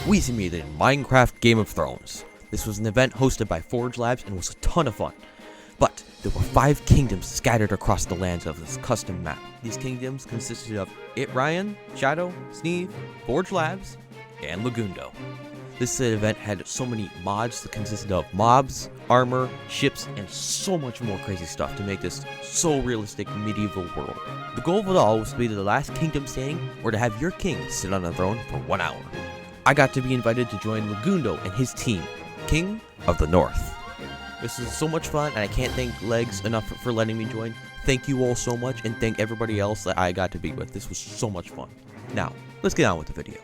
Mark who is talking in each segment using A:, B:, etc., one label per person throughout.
A: we simulated Minecraft Game of Thrones. This was an event hosted by Forge Labs and was a ton of fun. But there were 5 kingdoms scattered across the lands of this custom map. These kingdoms consisted of Ryan, Shadow, Sneve, Forge Labs, and Legundo. This event had so many mods that consisted of mobs, armor, ships, and so much more crazy stuff to make this so realistic medieval world. The goal of it all was to be the last kingdom standing or to have your king sit on a throne for 1 hour. I got to be invited to join Legundo and his team, King of the North. This is so much fun, and I can't thank Legs enough for letting me join. Thank you all so much, and thank everybody else that I got to be with. This was so much fun. Now, let's get on with the video.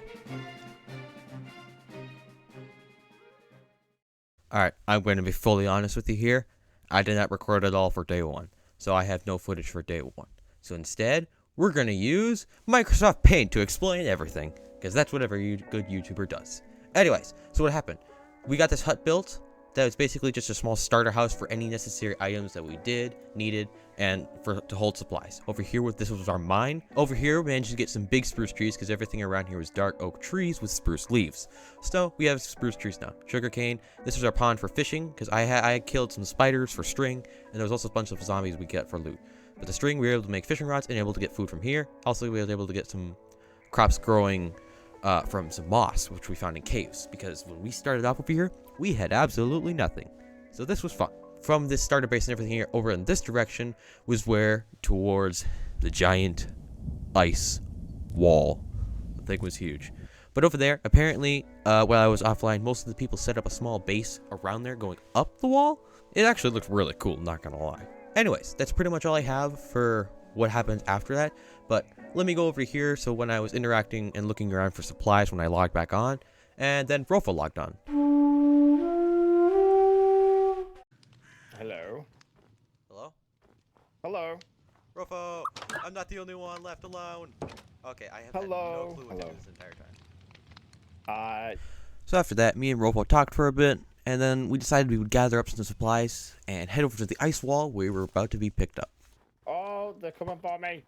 A: Alright, I'm going to be fully honest with you here. I did not record it all for day 1, so I have no footage for day 1. So instead, we're going to use Microsoft Paint to explain everything, because that's what every good YouTuber does. Anyways, so what happened? We got this hut built that was basically just a small starter house for any necessary items that we needed, and to hold supplies. Over here, this was our mine. Over here, we managed to get some big spruce trees because everything around here was dark oak trees with spruce leaves. So we have spruce trees now. Sugarcane. This was our pond for fishing because I killed some spiders for string, and there was also a bunch of zombies we get for loot. But the string, we were able to make fishing rods and able to get food from here. Also, we were able to get some crops growing from some moss, which we found in caves, because when we started off over here, we had absolutely nothing. So this was fun. From this starter base and everything here, over in this direction was where towards the giant ice wall. The thing was huge. But over there, apparently, while I was offline, most of the people set up a small base around there going up the wall. It actually looked really cool, not gonna lie. Anyways, that's pretty much all I have for what happens after that. But let me go over here. So when I was interacting and looking around for supplies when I logged back on, and then Rofa logged on.
B: Hello.
A: Hello?
B: Hello.
A: Rofo, I'm not the only one left alone. Okay, I have had
B: Hello.
A: no clue what to do this entire time. So after that, me and Rofo talked for a bit, and then we decided we would gather up some supplies and head over to the ice wall where we were about to be picked up.
B: Oh, they're coming for me.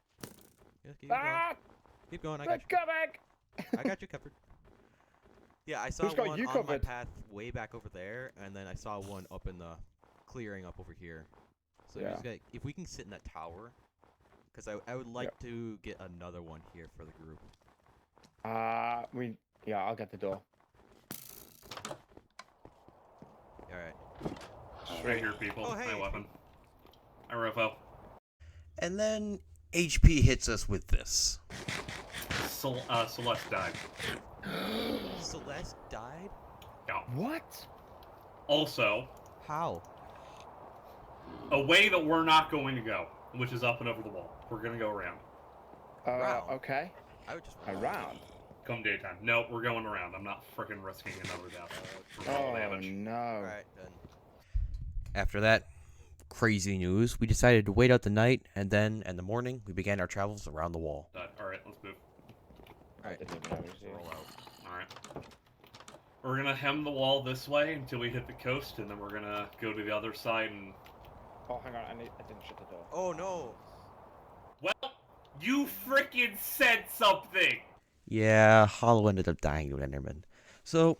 A: Yeah, keep going, I got you.
B: Coming.
A: I got you covered. Yeah, I saw
B: Who's got
A: one
B: you
A: on
B: covered?
A: my path way back over there, and then I saw one up in the clearing up over here. So
B: Yeah.
A: if we can sit in that tower, because I would like to get another one here for the group.
B: Yeah, I'll get the door.
A: Alright.
C: Right here, people.
A: Oh, hey.
C: My weapon. I Rofo.
A: And then HP hits us with this.
C: Celeste died.
A: Celeste died?
C: Yeah.
B: What?
C: Also,
A: How?
C: a way that we're not going to go, which is up and over the wall. We're gonna go around.
A: Round.
B: Okay.
A: I would just
B: Around.
C: Come daytime. No, we're going around. I'm not freaking risking another death for all
B: Oh
C: damage.
B: no.
A: Alright then. After that crazy news, we decided to wait out the night, and then in the morning we began our travels around the wall.
C: Alright, let's move.
A: Alright,
B: Didn't even notice it.
A: roll out.
C: Alright. We're gonna hem the wall this way until we hit the coast, and then we're gonna go to the other side and...
B: Oh, hang on. I didn't shut the door.
A: Oh no!
C: Well, you freaking said something!
A: Yeah, Hollow ended up dying to an Enderman. So,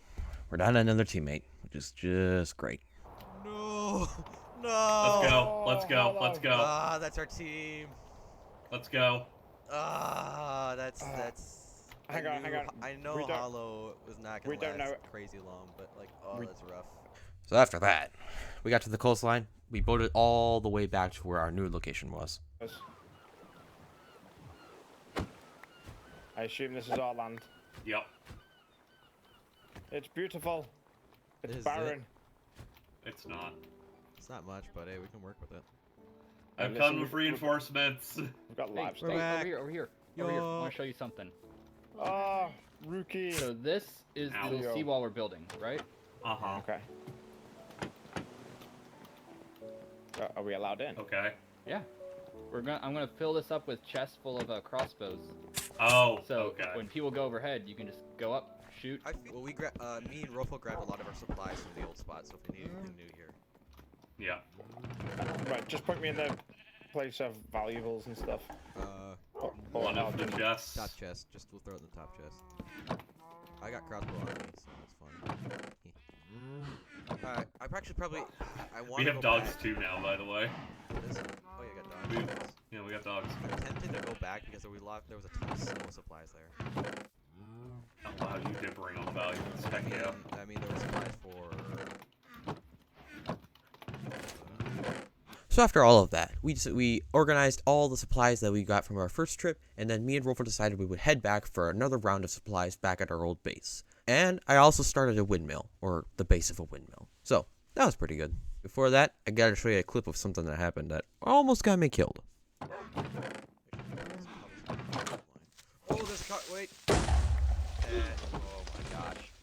A: we're down to another teammate, which is just great. No! No!
C: Let's go, let's go, let's go.
A: Ah, that's our team.
C: Let's go.
A: Ah, that's.
B: Hang on.
A: I know
B: We don't-
A: Hollow was not
B: we
A: gonna
B: don't
A: last
B: know-
A: crazy long, but like, oh,
B: We-
A: that's rough. So after that, we got to the coastline. We boated all the way back to where our new location was.
B: I assume this is our land.
C: Yep.
B: It's beautiful. It's
A: Is
B: barren.
C: It's not.
A: It's not much, but hey, we can work with it.
C: I've
B: listen,
C: come with reinforcements.
B: We've got
D: Hey,
B: livestock.
A: We're back.
D: over here.
A: Yo.
D: I want to show you something.
B: Ah, Rookie.
D: So this is
C: Ow.
D: the little seawall we're building, right?
C: Uh-huh.
B: Okay. Are we allowed in?
C: Okay.
D: Yeah. I'm gonna fill this up with chests full of crossbows.
C: Oh,
D: So
C: okay.
D: when people go overhead, you can just go up, shoot.
A: Well, me and Rofo grabbed a lot of our supplies from the old spot, so if we need anything new here.
C: Yeah.
B: Right, just put me in the place of valuables and stuff.
A: Uh,
B: Or
C: One
B: I'll
C: of the
B: do-
C: chests.
A: top chest. Just we'll throw it in the top chest. I I got crossbow on me, so that's fun. Alright, I actually probably... I want
C: We
A: to
C: have
A: go
C: dogs
A: back.
C: too now, by the way.
A: What is it? Oh, you got
C: We,
A: dogs.
C: yeah, we got dogs.
A: I'm tempted to go back because there was a ton of snow supplies there.
C: Oh wow, you did bring up valuables. Heck yeah.
A: I mean, there were supplies for... So after all of that, we organized all the supplies that we got from our first trip, and then me and Rolfer decided we would head back for another round of supplies back at our old base. And I also started a windmill, or the base of a windmill. So, that was pretty good. Before that, I gotta show you a clip of something that happened that almost got me killed. Oh, there's a car, wait. Oh my gosh.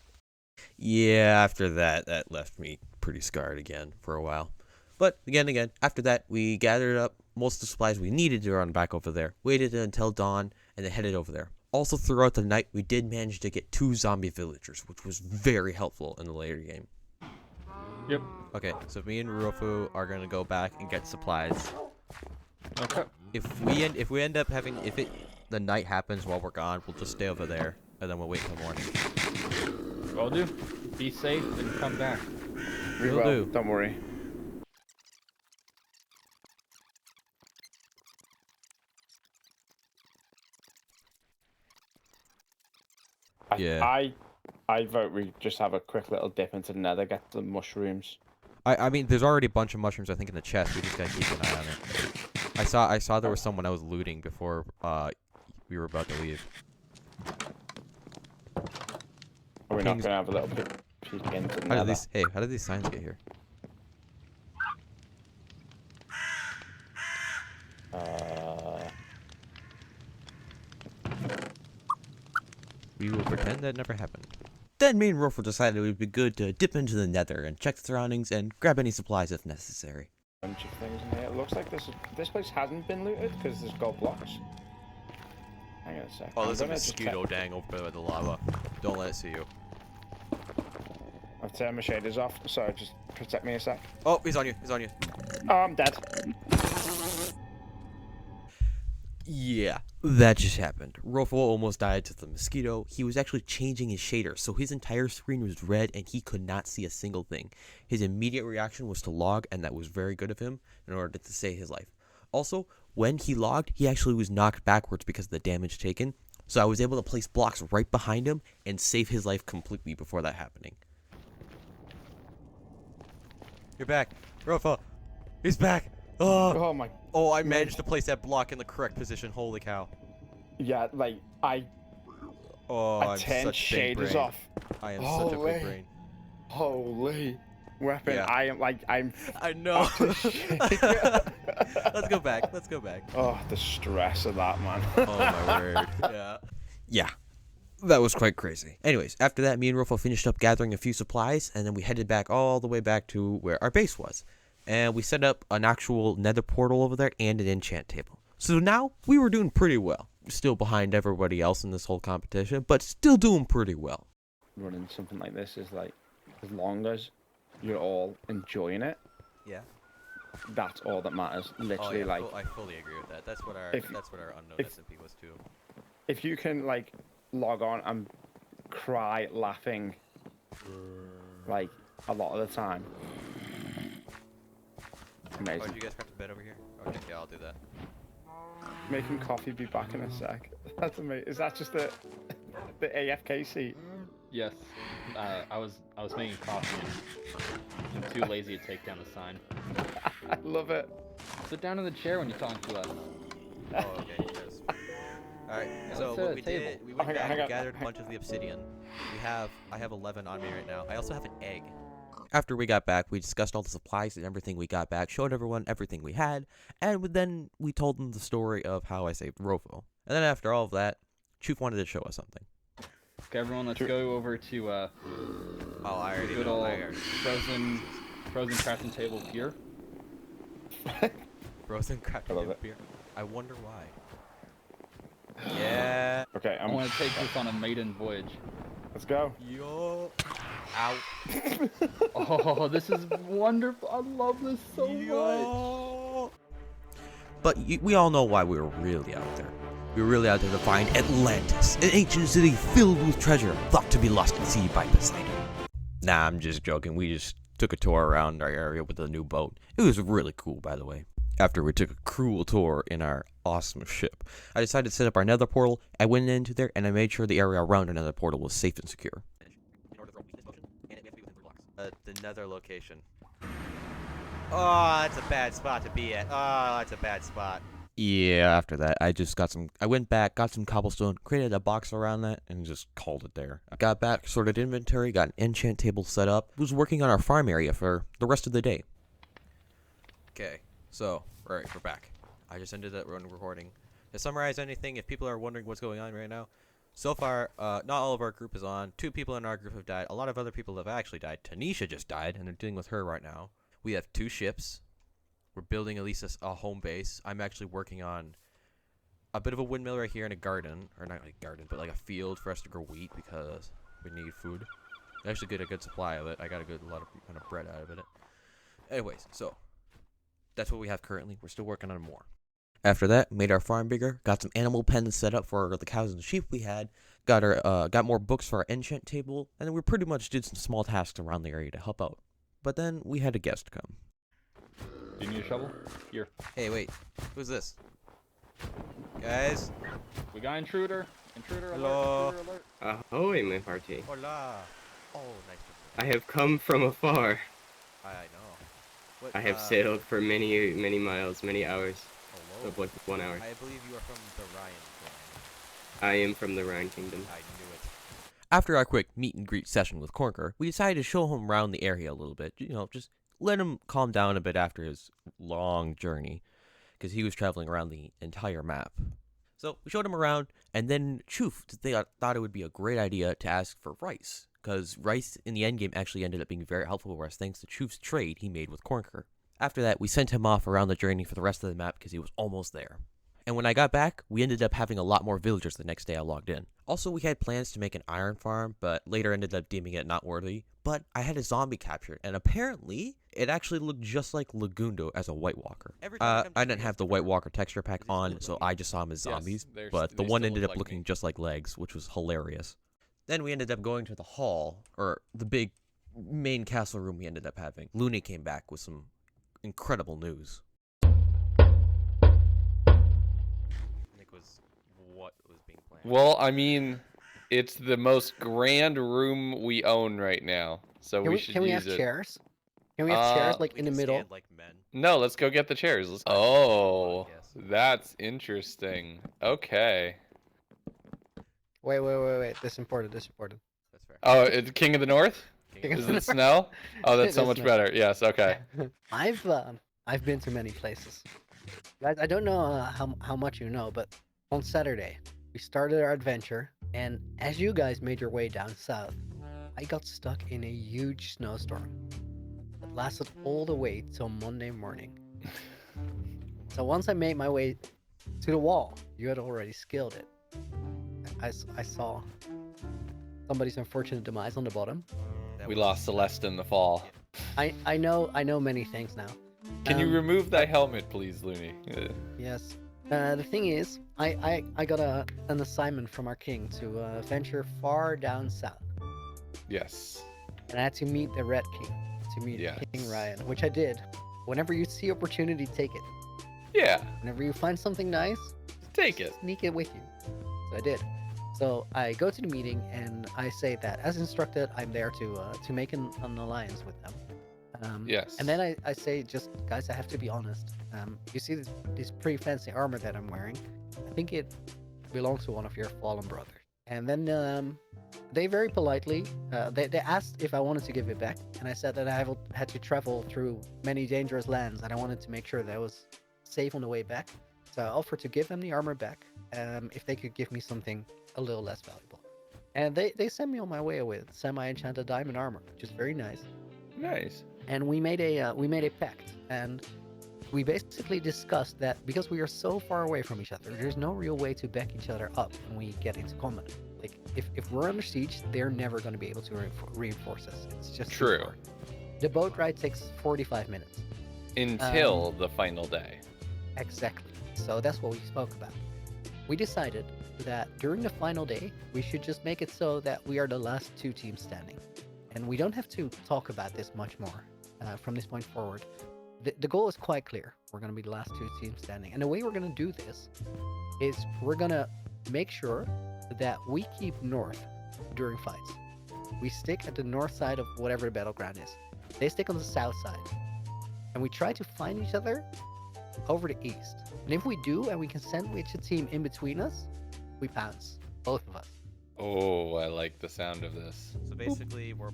A: Yeah, after that, that left me pretty scarred again for a while. But again, after that, we gathered up most of the supplies we needed to run back over there, waited until dawn, and then headed over there. Also, throughout the night, we did manage to get 2 zombie villagers, which was very helpful in the later game.
D: Yep.
A: Okay, so me and Ruofu are gonna go back and get supplies.
D: Okay.
A: If we end up having the night happens while we're gone, we'll just stay over there, and then we'll wait until morning.
D: Will do. Be safe and come back.
B: We
A: Will
B: will.
A: do.
B: Don't worry.
A: Yeah.
B: I vote we just have a quick little dip into the Nether, get the mushrooms.
A: I mean, there's already a bunch of mushrooms, I think, in the chest. We just gotta keep an eye on it. I saw there was someone I was looting before we were about to leave.
B: Are we not
A: Pings-
B: gonna have a little peek into the
A: How
B: Nether?
A: did these signs get here? We will pretend that never happened. Then me and Ruffle decided it would be good to dip into the Nether and check the surroundings and grab any supplies if necessary.
B: Bunch of things in here. It looks like this place hasn't been looted because there's gold blocks. Hang on a sec.
A: Oh, there's a
B: I'm gonna just
A: mosquito dang over by the lava. Don't let it see you.
B: I've turned my shaders off, so just protect me a sec.
A: Oh, he's on you. He's on you.
B: Oh, I'm dead.
A: Yeah, that just happened. Ruffle almost died to the mosquito. He was actually changing his shader, so his entire screen was red and he could not see a single thing. His immediate reaction was to log, and that was very good of him in order to save his life. Also, when he logged, he actually was knocked backwards because of the damage taken, so I was able to place blocks right behind him and save his life completely before that happening. You're back. Ruffle, he's back.
B: Oh my.
A: Oh, I managed to place that block in the correct position. Holy cow.
B: Yeah, like I
A: Oh, I'm
B: turned
A: such big
B: shaders
A: brain.
B: off.
A: I am such a
B: Holy.
A: big brain.
B: Holy weapon!
A: Yeah.
B: I'm.
A: I know. Let's go back. Let's go back.
B: Oh, the stress of that, man.
A: Oh my word. Yeah. Yeah. That was quite crazy. Anyways, after that, me and Ruffle finished up gathering a few supplies, and then we headed back all the way back to where our base was. And we set up an actual nether portal over there and an enchant table. So now, we were doing pretty well. Still behind everybody else in this whole competition, but still doing pretty well.
B: Running something like this is like, as long as you're all enjoying it,
A: Yeah.
B: that's all that matters. Literally, like,
A: I fully agree with that. That's what our
B: If-
A: unknown
B: if-
A: SMP was too.
B: if you can like log on and cry laughing, like a lot of the time.
A: Oh,
B: Amazing.
A: did you guys craft a bed over here? Okay, yeah, I'll do that.
B: Making coffee, be back in a sec. That's amazing. Is that just the AFK seat?
D: Yes. I was making coffee and I'm too lazy to take down the sign.
B: I love it.
D: Sit down in the chair when you're talking to us.
A: Oh, okay. Yes. Alright, so
D: let's
A: what
D: set
A: we
D: a table.
A: did, we went
B: Hang
A: back
B: on,
A: and
B: hang on.
A: gathered a bunch of the obsidian. I have 11 on me right now. I also have an egg. After we got back, we discussed all the supplies and everything we got back, showed everyone everything we had, and then we told them the story of how I saved Rofo. And then after all of that, Choof wanted to show us something.
D: Okay, everyone, let's go over to
A: Oh, I already
D: good
A: know.
D: old
A: I already
D: frozen crafting table here.
A: Frozen
B: I love
A: crafting
B: it.
A: beer. I wonder why. Yeah.
B: Okay,
D: I want to take this on a maiden voyage.
B: let's go.
A: Yo. Ow.
D: Oh, this is wonderful. I love this so much.
A: Yo. But we all know why we were really out there. We were really out there to find Atlantis, an ancient city filled with treasure, thought to be lost at sea by Poseidon. Nah, I'm just joking. We just took a tour around our area with a new boat. It was really cool, by the way. After we took a cruel tour in our awesome ship, I decided to set up our nether portal. I went into there and I made sure the area around our nether portal was safe and secure. The nether location. Oh, that's a bad spot to be at. Oh, that's a bad spot. Yeah, after that, I went back, got some cobblestone, created a box around that, and just called it there. I got back, sorted inventory, got an enchant table set up, was working on our farm area for the rest of the day. Okay, so, alright, we're back. I just ended that recording. To summarize anything, if people are wondering what's going on right now, so far, not all of our group is on. 2 people in our group have died. A lot of other people have actually died. Tanisha just died, and they're dealing with her right now. We have 2 ships. We're building at least a home base. I'm actually working on a bit of a windmill right here in a garden. Or not like a garden, but like a field for us to grow wheat because we need food. I actually get a good supply of it. I got a lot of kind of bread out of it. Anyways, so that's what we have currently. We're still working on more. After that, made our farm bigger, got some animal pens set up for the cows and sheep we had, got more books for our enchant table, and then we pretty much did some small tasks around the area to help out. But then we had a guest come.
D: Do you need a shovel? Here.
A: Hey, wait. Who's this? Guys?
D: We got intruder. Intruder alert.
A: Hello.
D: Intruder alert.
E: Ahoy, my party.
A: Hola. Oh, nice.
E: I have come from afar.
A: I know. What,
E: I have sailed for many, many miles, many hours.
A: Hello.
E: Of like 1 hour.
A: I believe you are from the Ryan clan.
E: I am from the Rhine Kingdom.
A: I knew it. After our quick meet and greet session with Corker, we decided to show him around the area a little bit. You know, just let him calm down a bit after his long journey, because he was traveling around the entire map. So we showed him around, and then Choof thought it would be a great idea to ask for rice, because rice in the endgame actually ended up being very helpful for us thanks to Choof's trade he made with Corker. After that, we sent him off around the journey for the rest of the map because he was almost there. And when I got back, we ended up having a lot more villagers the next day I logged in. Also, we had plans to make an iron farm, but later ended up deeming it not worthy. But I had a zombie captured, and apparently, it actually looked just like Legundo as a White Walker. I didn't have the White Walker texture pack on, so I just saw him as zombies, but the one ended up looking just like legs, which was hilarious. Then we ended up going to the hall, or the big main castle room we ended up having. Looney came back with some incredible news. What was being planned.
F: Well, I mean, it's the most grand room we own right now, so we should use it.
G: Can we have chairs? Can we have chairs like in the middle?
A: Like men.
F: No, let's go get the chairs. Oh, that's interesting. Okay.
G: Wait. This important.
A: That's fair.
F: Oh, it's King of the North? Is it snow? Oh, that's so much better. Yes, okay.
G: I've been to many places. Guys, I don't know how much you know, but on Saturday we started our adventure, and as you guys made your way down south, I got stuck in a huge snowstorm that lasted all the way till Monday morning. So once I made my way to the wall, you had already scaled it. I saw somebody's unfortunate demise on the bottom.
F: We lost Celeste in the fall.
G: I know many things now.
F: Can you remove thy helmet, please, Looney?
G: Yes. The thing is, I got an assignment from our king to venture far down south.
F: Yes.
G: And I had to meet the Red King, to meet King Ryan, which I did. Whenever you see opportunity, take it.
F: Yeah.
G: Whenever you find something nice,
F: take it.
G: Sneak it with you. So I did. So I go to the meeting and I say that, as instructed, I'm there to make an alliance with them.
F: Yes.
G: And then I say, just guys, I have to be honest. You see this pretty fancy armor that I'm wearing? I think it belongs to one of your fallen brothers. And then they very politely, they asked if I wanted to give it back, and I said that I had to travel through many dangerous lands, and I wanted to make sure that I was safe on the way back. So I offered to give them the armor back, if they could give me something a little less valuable. And they sent me on my way with semi-enchanted diamond armor, which is very nice.
F: Nice.
G: And we made a pact, and we basically discussed that because we are so far away from each other, there's no real way to back each other up when we get into combat. Like, if we're under siege, they're never going to be able to reinforce us. It's just
F: true.
G: The boat ride takes 45 minutes.
F: Until the final day.
G: Exactly. So that's what we spoke about. we decided that during the final day, we should just make it so that we are the last 2 teams standing. And we don't have to talk about this much more from this point forward. The goal is quite clear. We're going to be the last 2 teams standing. And the way we're going to do this is we're going to make sure that we keep north during fights. We stick at the north side of whatever the battleground is. They stick on the south side. And we try to find each other over the east. And if we do, and we can sandwich a team in between us, we pounce. Both of us.
F: Oh, I like the sound of this.
A: So basically, we're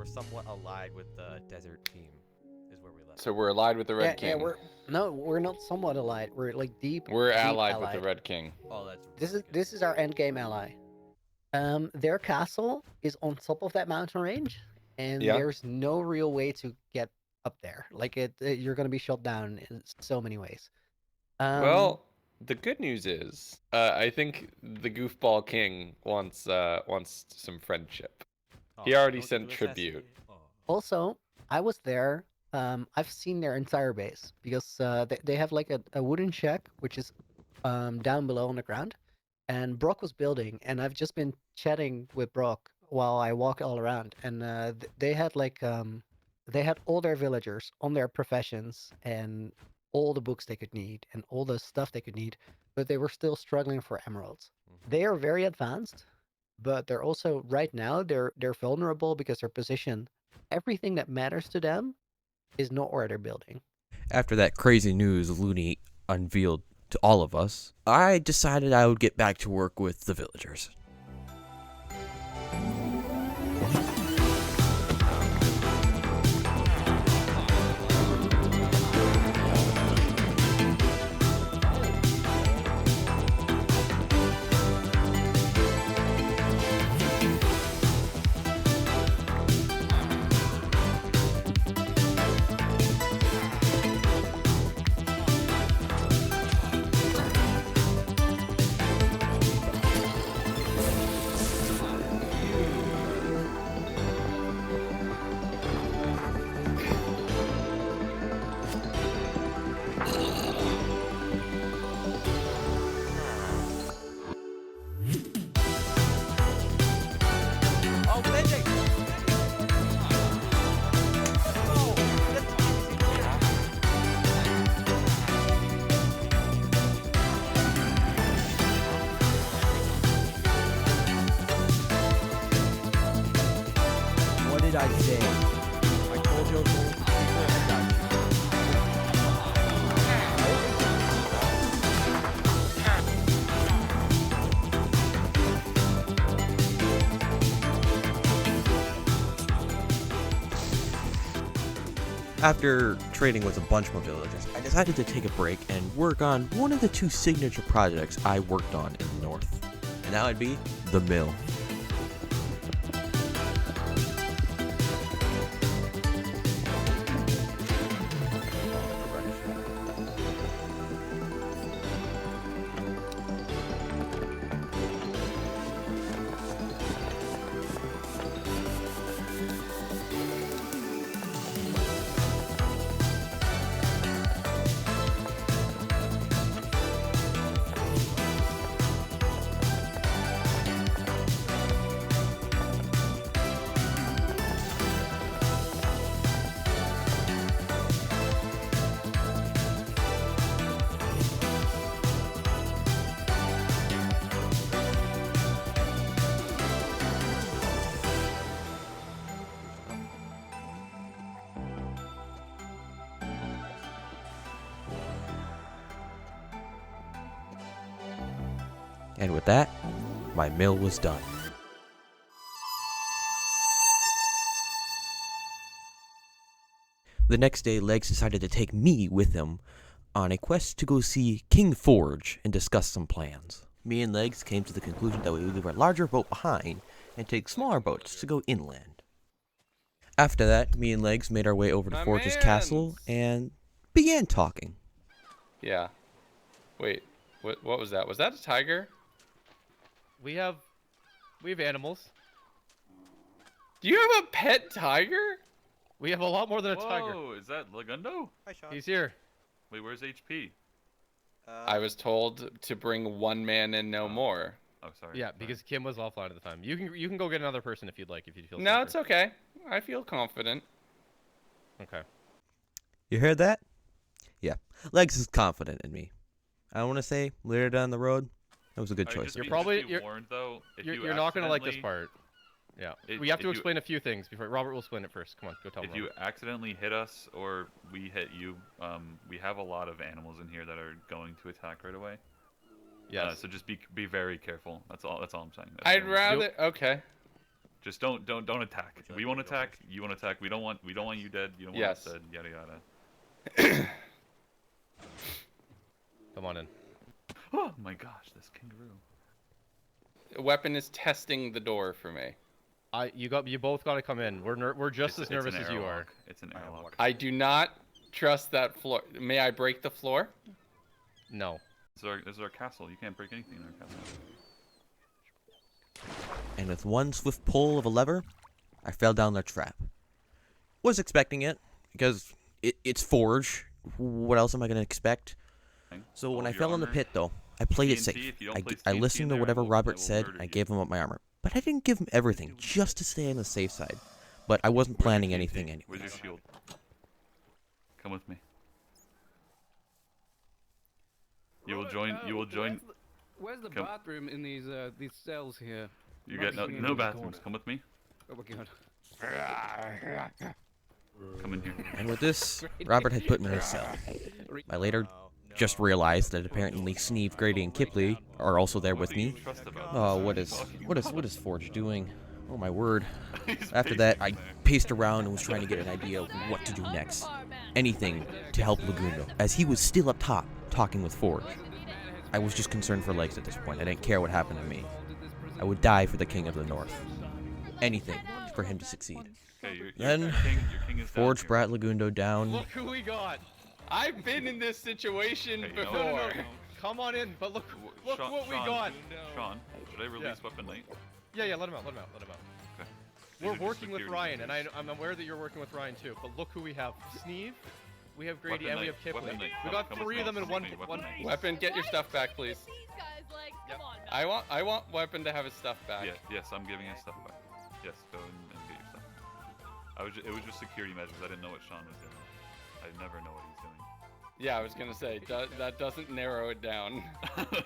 A: somewhat allied with the desert team, is where we left.
F: So we're allied with the Red King.
G: we're not somewhat allied. We're like deep.
F: We're
G: deep
F: allied with the Red King.
A: Oh, that's.
G: This is our end game ally. Their castle is on top of that mountain range, and
F: Yeah.
G: there's no real way to get up there. Like you're gonna be shot down in so many ways.
F: Well, the good news is, I think the Goofball King wants some friendship. He already sent tribute.
G: Also, I was there. I've seen their entire base because they have like a wooden shack which is down below on the ground, and Brock was building, and I've just been chatting with Brock while I walk all around, and they had like they had all their villagers on their professions and all the books they could need and all the stuff they could need, but they were still struggling for emeralds. They are very advanced, but they're also right now they're vulnerable because their position, everything that matters to them, is not where they're building.
A: After that crazy news Looney unveiled to all of us, I decided I would get back to work with the villagers. What did I say? I told you I was going to I got you. After trading with a bunch more villagers, I decided to take a break and work on one of the 2 signature projects I worked on in the north. And that would be the mill. And with that, my mill was done. The next day, Legs decided to take me with him on a quest to go see King Forge and discuss some plans. Me and Legs came to the conclusion that we would leave our larger boat behind and take smaller boats to go inland. After that, me and Legs made our way over to Forge's castle and began talking.
F: Yeah. Wait. What was that? Was that a tiger?
D: We have animals.
F: Do you have a pet tiger?
D: We have a lot more than a tiger.
H: Whoa, is that Legundo?
D: He's here.
H: Wait, where's HP?
F: I was told to bring one man and no more.
H: Oh, sorry.
I: Yeah,
H: sorry.
I: because Kim was offline at the time. You can go get another person if you'd like, if you feel
F: No,
I: safer.
F: it's okay. I feel confident.
I: Okay.
A: You heard that? Yeah. Legs is confident in me. I want to say later down the road, that was a good choice.
H: Just
I: You're
H: be warned, though, if
I: You're not gonna like this
H: accidentally-
I: part. Yeah.
H: If-
I: We have to
H: if you-
I: explain a few things before Robert will explain it first. Come on, go tell him.
H: If you accidentally hit us or we hit you, we have a lot of animals in here that are going to attack right away.
I: Yes.
H: So just be very careful. That's all I'm saying. That's
F: I'd
H: all.
F: rather. Okay.
H: Just don't attack. We won't attack. You won't attack. We don't want you dead. You don't want us
F: Yes.
H: dead. Yada yada.
I: Come on in.
H: Oh my gosh, this kangaroo.
F: Weapon is testing the door for me.
I: You both got to come in. We're just as nervous as you are.
H: It's an airlock.
F: I do not trust that floor. May I break the floor?
I: No.
H: This is our castle. You can't break anything in our castle.
A: And with one swift pull of a lever, I fell down their trap. Was expecting it, because it's Forge. What else am I going to expect? So when I fell in the pit, though, I played it
H: TNT,
A: safe.
H: if you don't place
A: I
H: TNT
A: listened
H: in
A: to
H: there,
A: whatever
H: I will
A: Robert said,
H: murder
A: I
H: you.
A: gave him up my armor. But I didn't give him everything, just to stay on the safe side. But I wasn't planning anything anyway.
H: Where's your shield? Come with me. You will join.
J: Where's the
H: Come.
J: bathroom in these cells here?
H: You
J: Not
H: get no
J: seeing
H: no
J: any
H: bathrooms.
J: corner.
H: Come with me.
J: Oh my god.
H: Come in here.
A: And with this, Robert had put me in a cell. I later just realized that apparently Sneve, Grady, and Kipley are also there with me.
H: Trust about
A: Oh, what is Forge doing? Oh my word. After that, I paced around and was trying to get an idea of what to do next. Anything to help Legundo, as he was still up top, talking with Forge. I was just concerned for Legs at this point. I didn't care what happened to me. I would die for the King of the North. Anything for him to succeed.
H: Okay,
A: Then,
H: your king is down
A: Forge
H: here.
A: brought Legundo down.
I: Look who we got.
F: I've been in this situation
H: Hey, you know
F: before.
H: what?
I: Come on in. But look
H: Sean,
I: what we
H: Sean,
I: got.
H: Sean, should I release Weaponknight?
I: Yeah, let him out.
H: Okay.
I: We're
H: These are
I: working with
H: security
I: Ryan, and
H: measures.
I: I'm aware that you're working with Ryan too. But look who we have: Sneve, we have Grady, and we have
H: Weaponknight,
I: Kipley.
H: Weaponknight,
I: We
H: come-
I: got
H: come with
I: 3
H: me,
I: of them in
H: come
I: one.
H: with me,
I: one
H: Weaponknight.
F: Weapon, get your stuff back, please.
I: Yep.
F: I want Weapon to have his stuff back.
H: Yes, I'm giving his stuff back. Yes, go and get your stuff. It was just security measures. I didn't know what Sean was doing. I never know what he's doing.
F: Yeah, I was gonna say that doesn't narrow it down.
J: This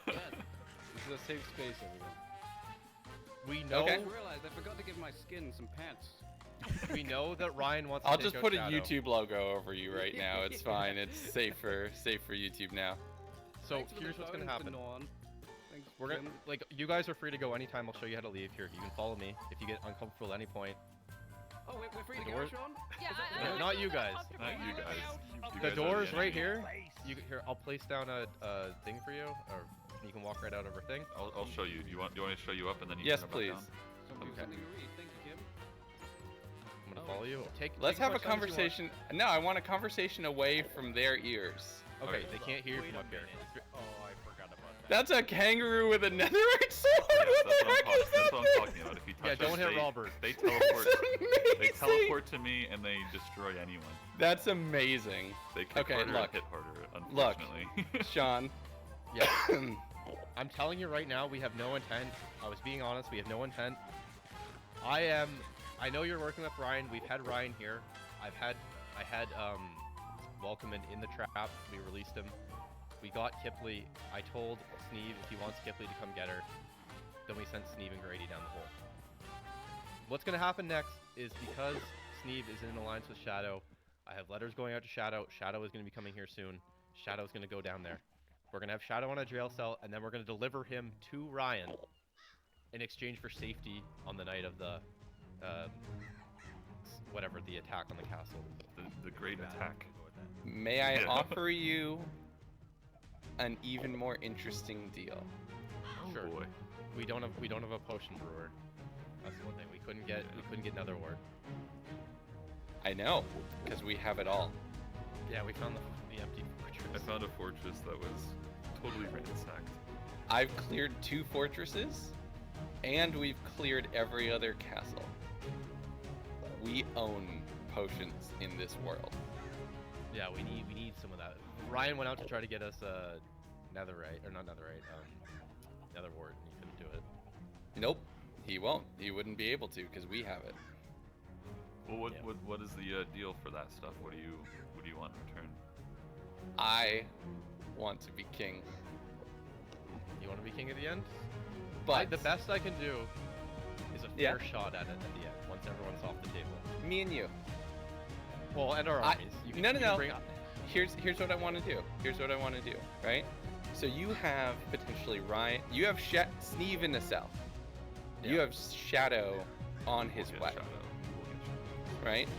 J: is a safe space, everyone.
I: We know.
F: Okay.
J: I realized I forgot to give my skin some pants.
I: We know that Ryan wants to
F: I'll
I: take
F: just
I: out
F: put a
I: Shadow.
F: YouTube logo over you right now. It's fine. It's safe for YouTube now.
I: So
J: Thanks for the
I: here's what's gonna
J: phone,
I: happen.
J: Denon. Thanks,
I: We're gonna
J: Jim.
I: like you guys are free to go anytime. I'll show you how to leave. Here, you can follow me if you get uncomfortable at any point.
J: Oh, wait, we're free to
I: The
J: go,
I: doors-
J: Sean?
I: No, not you guys.
H: Not you guys. You
I: The
H: guys are
I: door's right
H: enemy.
I: here. Here, I'll place down a thing for you, or you can walk right out of our thing.
H: I'll show you. Do you want me to show you up and then you
F: Yes,
H: can come
F: please.
H: back down?
J: Something
H: Okay.
J: something to read. Thank you, Kim.
I: I'm gonna follow you.
F: Let's
I: take
F: have a
I: as much time as you want.
F: conversation. No, I want a conversation away from their ears.
I: Okay, they can't hear you from up here.
K: Oh, I forgot about that.
F: That's a kangaroo with a netherite sword.
H: Yes,
F: What
H: that's
F: the
H: what
F: heck
H: I'm
F: is
H: talking. That's
F: that
H: what I'm
F: thing?
H: talking about. If you touch
I: Yeah, don't
H: us,
I: hit Robert.
H: They
F: That's
H: teleport. They
F: amazing.
H: teleport to me and they destroy anyone.
F: That's amazing.
H: They kick
F: Okay,
H: harder
F: look.
H: and hit harder.
F: Look.
H: Unfortunately.
F: Sean.
I: Yeah. I'm telling you right now, we have no intent. I was being honest. We have no intent. I know you're working with Ryan. We've had Ryan here. I had Welcome in the trap. We released him. We got Kipley. I told Sneve if he wants Kipley to come get her. Then we sent Sneve and Grady down the hole. What's gonna happen next is because Sneve is in alliance with Shadow, I have letters going out to Shadow. Shadow is gonna be coming here soon. Shadow's gonna go down there. We're gonna have Shadow on a jail cell, and then we're gonna deliver him to Ryan in exchange for safety on the night of the whatever the attack on the castle.
H: The great attack.
F: May I
H: Yeah.
F: offer you an even more interesting deal?
I: Sure.
H: Boy.
I: We don't have a potion brewer. That's the one thing we couldn't get Nether wart.
F: I know, because we have it all.
I: Yeah, we found the empty fortress.
H: I found a fortress that was totally ransacked.
F: I've cleared 2 fortresses, and we've cleared every other castle. We own potions in this world.
I: Yeah, we need some of that. Ryan went out to try to get us netherite, or not netherite, nether wart, and you couldn't do it.
F: Nope, he won't. He wouldn't be able to because we have it.
H: Well, what is the deal for that stuff? What do you want in return?
F: I want to be king.
I: You want to be king at the end?
F: But
I: the best I can do is a
F: Yeah.
I: fair shot at it at the end, once everyone's off the table.
F: me and you.
I: Well, and our armies. You can,
F: No.
I: you can bring
F: Here's what I want to do. Right? So you have potentially Ryan. You have Sneve in the south. You
I: Yeah.
F: have Shadow on his
H: We'll
F: way.
H: get Shadow. We'll get Shadow.
F: Right?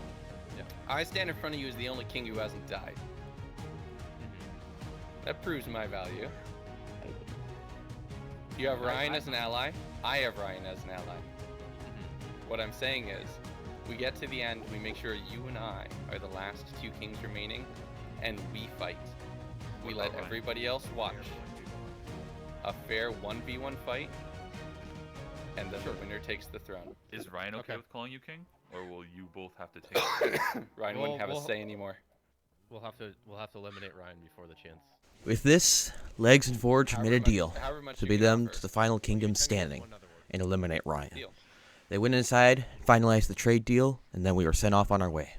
I: Yeah.
F: I stand in front of you as the only king who hasn't died. That proves my value. You have Ryan as an ally. I have Ryan as an ally. What I'm saying is, we get to the end, we make sure you and I are the last two kings remaining, and we fight. We
H: What
F: let
H: about Ryan?
F: everybody else watch a fair 1v1 fight, and then the winner takes the throne.
H: Is Ryan okay
I: Okay.
H: with calling you king, or will you both have to take?
F: Ryan
I: Well,
F: wouldn't have a
I: well-
F: say anymore.
I: We'll have to eliminate Ryan before the chance.
A: With this, Legs and Forge made a deal
F: However much
A: to
F: you
A: be
F: can
A: them
F: offer.
A: to the final kingdom
I: You can get
A: standing
I: one nether wart.
A: and eliminate Ryan.
F: Deal.
A: They went inside, finalized the trade deal, and then we were sent off on our way.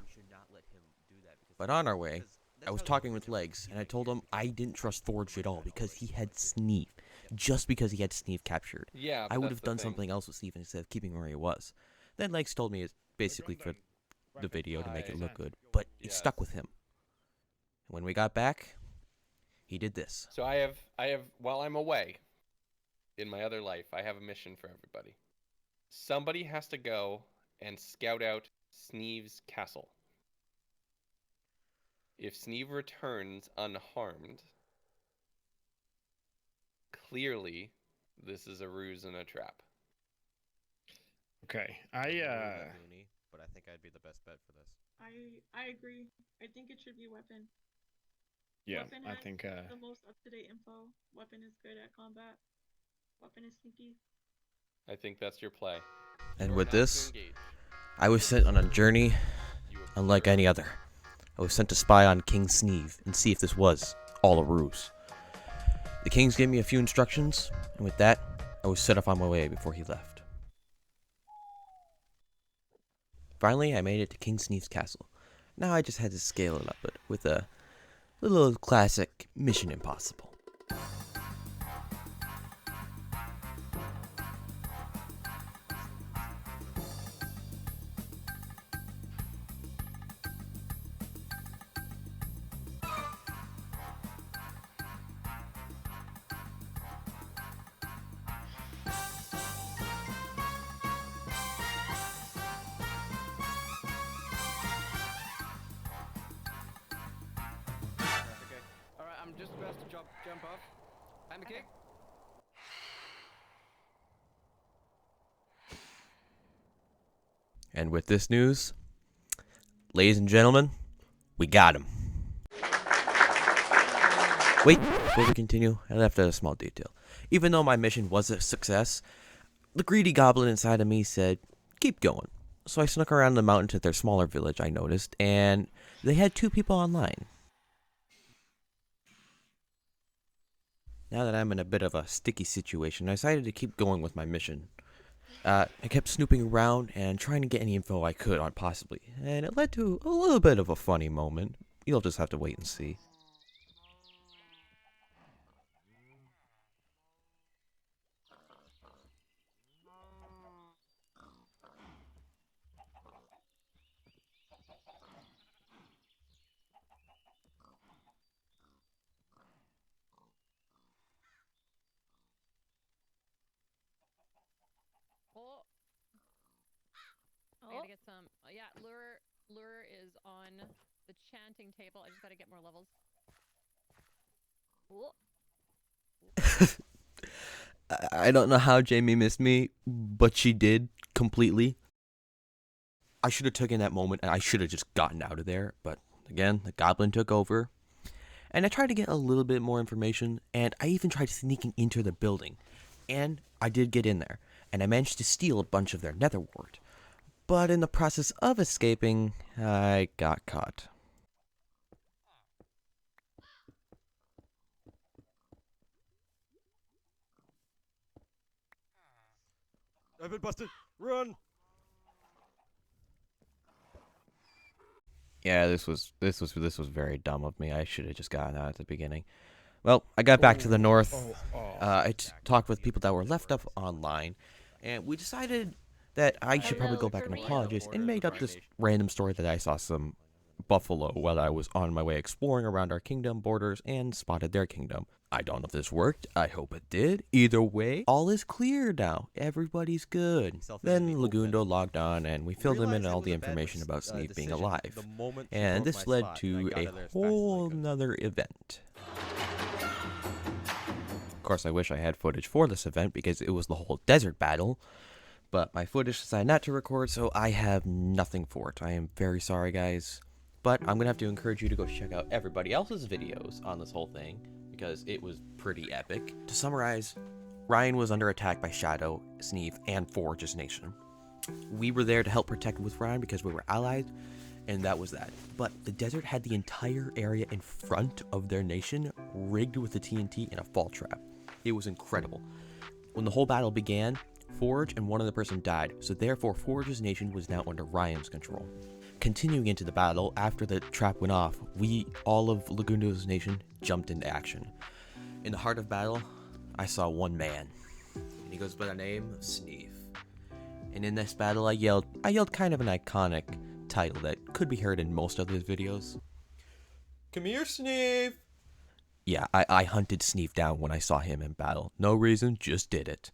A: But on our way, I was talking with Legs, and I told him I didn't trust Forge at all because he had Sneve. Just because he had Sneve captured.
F: Yeah,
A: I
F: but
A: would
F: that's
A: have
F: the
A: done
F: thing.
A: something else with Sneve instead of keeping him where he was. Then Legs told me it's basically for the video to make it look good, but it
F: Yes.
A: stuck with him. When we got back, he did this.
F: So I have while I'm away in my other life, I have a mission for everybody. Somebody has to go and scout out Sneve's castle. If Sneve returns unharmed, clearly this is a ruse and a trap.
L: Okay,
A: But I think I'd be the best bet for this.
M: I agree. I think it should be weapon.
L: yeah,
M: Weapon
L: I
M: has
L: think
M: the most up-to-date info. Weapon is good at combat. Weapon is sneaky.
F: I think that's your play.
A: And
F: You're
A: with
F: not to
A: this,
F: engage.
A: I was sent on a journey
F: You
A: unlike
F: observe.
A: any other. I was sent to spy on King Sneve and see if this was all a ruse. The kings gave me a few instructions, and with that, I was set off on my way before he left. Finally, I made it to King Sneve's castle. Now I just had to scale it up with a little classic Mission Impossible.
J: Okay. Alright, I'm just about to jump off. I'm the king.
A: And with this news, ladies and gentlemen, we got him. Wait, before we continue, I left out a small detail. Even though my mission was a success, the greedy goblin inside of me said, keep going. So I snuck around the mountain to their smaller village, I noticed, and they had 2 people online. Now that I'm in a bit of a sticky situation, I decided to keep going with my mission. I kept snooping around and trying to get any info I could on possibly, and it led to a little bit of a funny moment. You'll just have to wait and see.
N: Oh. I gotta get some. Yeah, lure is on the chanting table. I just gotta get more levels. Oh.
A: I don't know how Jamie missed me, but she did completely. I should have taken that moment and I should have just gotten out of there, but again, the goblin took over. And I tried to get a little bit more information, and I even tried sneaking into the building. And I did get in there, and I managed to steal a bunch of their nether wart. But in the process of escaping, I got caught. I've been busted. Run. Yeah, this was very dumb of me. I should have just gotten out at the beginning. Well, I got back to the north. I talked with people that were left up online, and we decided that I should probably go back and apologize, and made up this random story that I saw some buffalo while I was on my way exploring around our kingdom borders and spotted their kingdom. I don't know if this worked. I hope it did. Either way, all is clear now. Everybody's good. Then Legundo logged on, and we filled him in all the information about Sneve being alive. And this led to a whole nother event. Of course, I wish I had footage for this event because it was the whole desert battle. But my footage decided not to record, so I have nothing for it. I am very sorry, guys. But I'm going to have to encourage you to go check out everybody else's videos on this whole thing, because it was pretty epic. To summarize, Ryan was under attack by Shadow, Sneve, and Forge's nation. We were there to help protect with Ryan because we were allies, and that was that. But the desert had the entire area in front of their nation rigged with the TNT and a fall trap. It was incredible. When the whole battle began, Forge and one other person died, so therefore Forge's nation was now under Ryan's control. Continuing into the battle, after the trap went off, all of Legundo's nation, jumped into action. In the heart of battle, I saw one man, and he goes by the name of Sneve. And in this battle, I yelled kind of an iconic title that could be heard in most of his videos. Come here, Sneve! Yeah, I hunted Sneve down when I saw him in battle. No reason, just did it.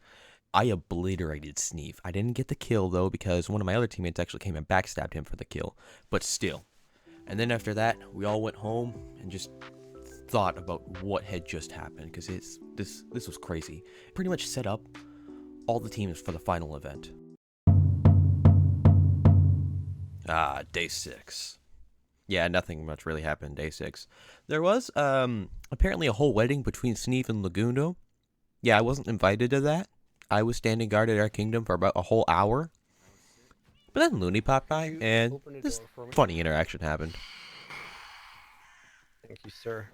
A: I obliterated Sneve. I didn't get the kill, though, because one of my other teammates actually came and backstabbed him for the kill. But still. And then after that, we all went home and just thought about what had just happened, because this was crazy. Pretty much set up all the teams for the final event. Day 6. Yeah, nothing much really happened day 6. There was, apparently a whole wedding between Sneve and Legundo. Yeah, I wasn't invited to that. I was standing guard at our kingdom for about a whole hour. But then Looney popped by, and this funny interaction happened.
G: Thank you, sir.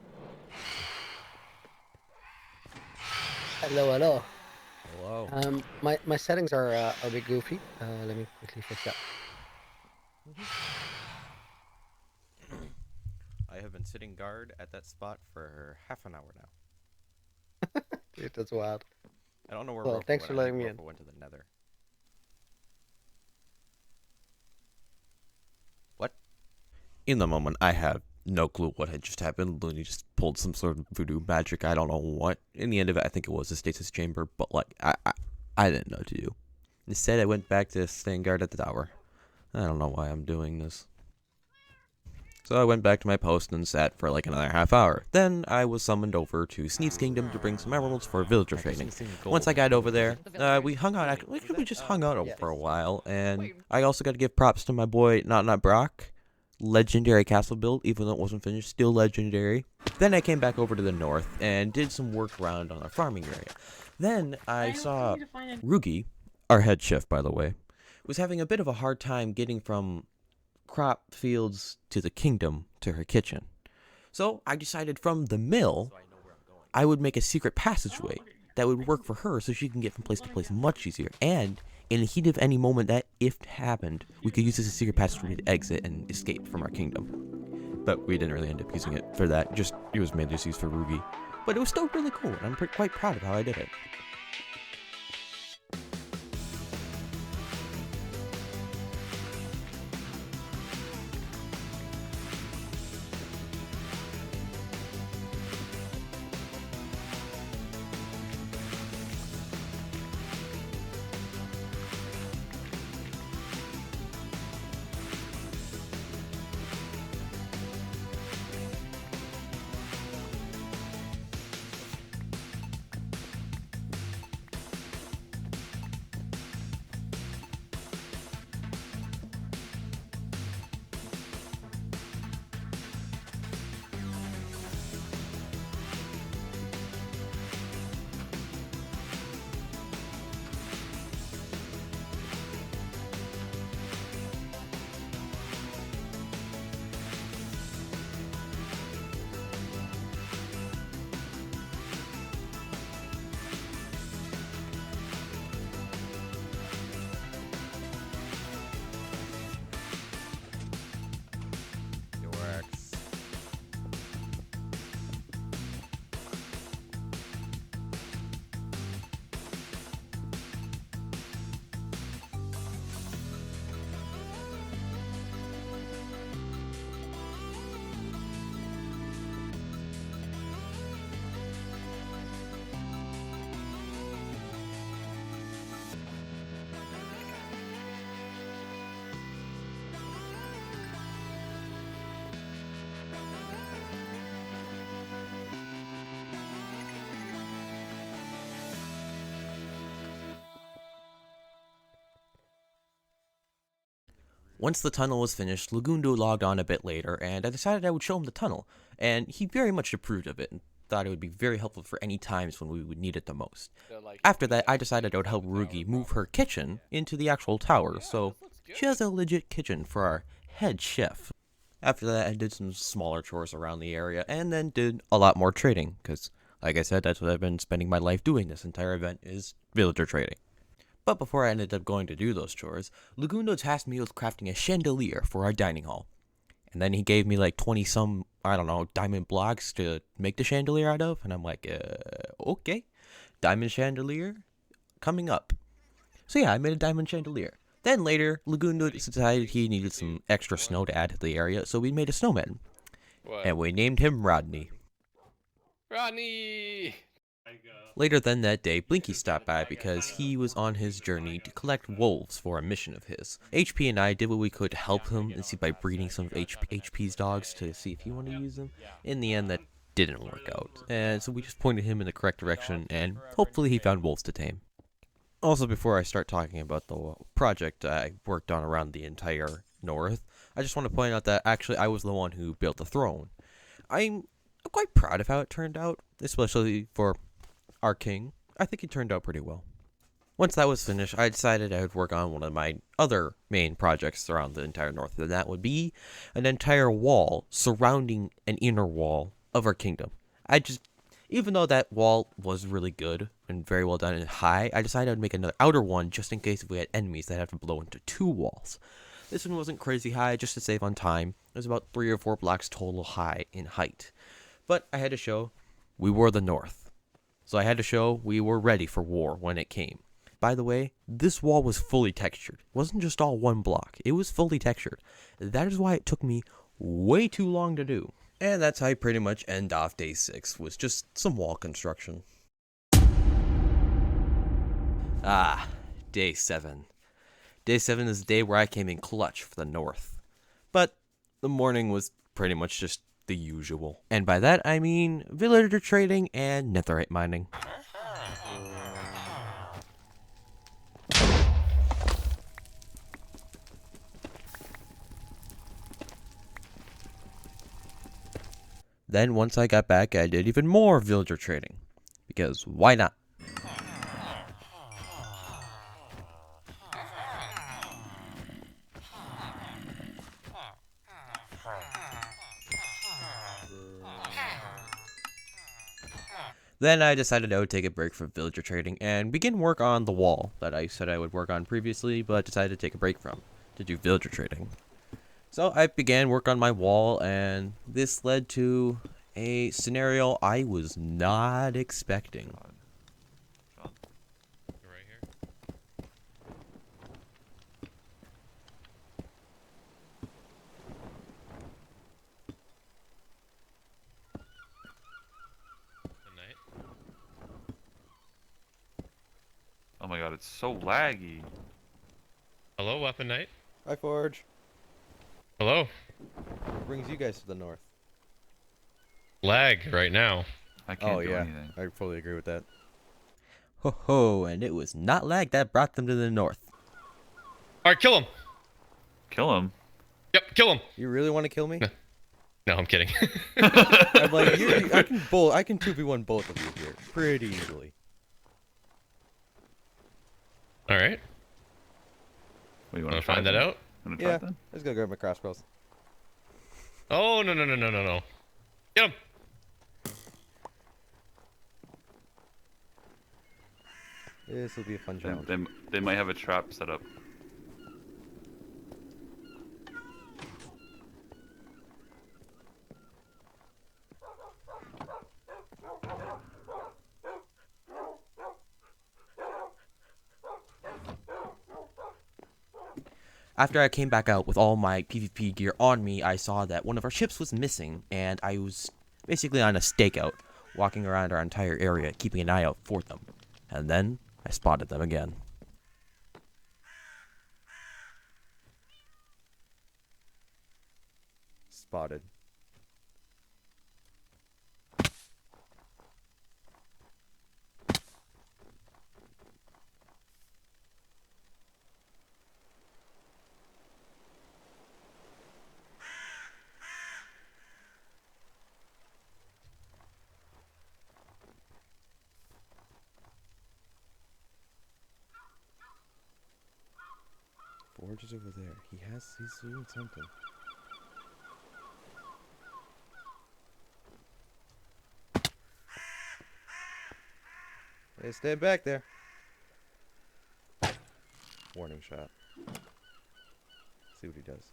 G: Hello.
I: Hello.
G: My settings are a bit goofy. Let me quickly fix that.
A: I have been sitting guard at that spot for half an hour now.
G: Dude, that's wild.
A: I don't know where.
G: Well,
A: Roper
G: thanks
A: went.
G: for
A: I
G: letting
A: think
G: me
A: Roper
G: in.
A: went to the Nether. What? In the moment, I have no clue what had just happened. Looney just pulled some sort of voodoo magic. I don't know what. In the end of it, I think it was a stasis chamber, but like I didn't know what to do. Instead, I went back to staying guard at the tower. I don't know why I'm doing this. So I went back to my post and sat for like another half hour. Then I was summoned over to Sneve's kingdom to bring some emeralds for villager training. Once I got over there, we hung out. We just hung out for a while, and I also got to give props to my boy Not Brock. Legendary castle build, even though it wasn't finished, still legendary. Then I came back over to the north and did some work around on our farming area. Then I saw Rugi, our head chef by the way, was having a bit of a hard time getting from crop fields to the kingdom to her kitchen. So I decided from the mill, I would make a secret passageway that would work for her so she can get from place to place much easier. And in the heat of any moment that if happened, we could use this as a secret passageway to exit and escape from our kingdom. But we didn't really end up using it for that. It was mainly just used for Rugi. But it was still really cool, and I'm quite proud of how I did it. Once the tunnel was finished, Legundo logged on a bit later, and I decided I would show him the tunnel, and he very much approved of it and thought it would be very helpful for any times when we would need it the most. After that, I decided I would help Rugi move her kitchen into the actual tower, so she has a legit kitchen for our head chef. After that, I did some smaller chores around the area, and then did a lot more trading, because, like I said, that's what I've been spending my life doing this entire event, is villager trading. But before I ended up going to do those chores, Legundo tasked me with crafting a chandelier for our dining hall. And then he gave me like 20 some, I don't know, diamond blocks to make the chandelier out of, and I'm like, okay, diamond chandelier coming up. So yeah, I made a diamond chandelier. Then later, Legundo decided he needed some extra snow to add to the area, so we made a snowman.
F: What?
A: And we named him Rodney.
F: Rodney!
A: Later then that day, Blinky stopped by because he was on his journey to collect wolves for a mission of his. HP and I did what we could to help him and see by breeding some of HP's dogs to see if he wanted to use them. In the end, that didn't work out, and so we just pointed him in the correct direction, and hopefully he found wolves to tame. Also, before I start talking about the project I worked on around the entire north, I just want to point out that actually I was the one who built the throne. I'm quite proud of how it turned out, especially for our king. I think he turned out pretty well. Once that was finished, I decided I would work on one of my other main projects around the entire north, and that would be an entire wall surrounding an inner wall of our kingdom. Even though that wall was really good and very well done and high, I decided I would make another outer one just in case if we had enemies that had to blow into two walls. This one wasn't crazy high, just to save on time. It was about 3 or 4 blocks total high in height. But I had to show we were the north. So I had to show we were ready for war when it came. By the way, this wall was fully textured. It wasn't just all one block. It was fully textured. That is why it took me way too long to do. And that's how I pretty much end off day 6, was just some wall construction. Ah, day 7. Day 7 is the day where I came in clutch for the north. But the morning was pretty much just the usual. And by that I mean villager trading and netherite mining. Then once I got back, I did even more villager trading. Because why not? Then I decided I would take a break from villager trading and begin work on the wall that I said I would work on previously, but decided to take a break from to do villager trading. So I began work on my wall, and this led to a scenario I was not expecting.
K: Right here.
H: Oh my god, it's so laggy.
K: Hello, Weaponknight.
A: Hi, Forge.
K: Hello.
A: What brings you guys to the north?
K: Lag right now.
H: I can't do anything.
A: I fully agree with that. Ho ho, and it was not lag that brought them to the north.
K: Alright, kill him.
H: Kill him?
K: Yep, kill him.
A: You really want to kill me?
K: No, I'm kidding.
A: I'm like, I can 2v1 both of you here pretty easily.
K: Alright.
H: What, you
K: want to find that out?
A: Yeah, let's go grab my crossbows.
K: Oh, no. Get him.
A: This will be a fun challenge.
H: They might have a trap set up.
A: After I came back out with all my PvP gear on me, I saw that one of our ships was missing, and I was basically on a stakeout, walking around our entire area, keeping an eye out for them. And then, I spotted them again. Spotted. Forge is over there. He's doing something. Hey, stay back there. Warning shot. See what he does.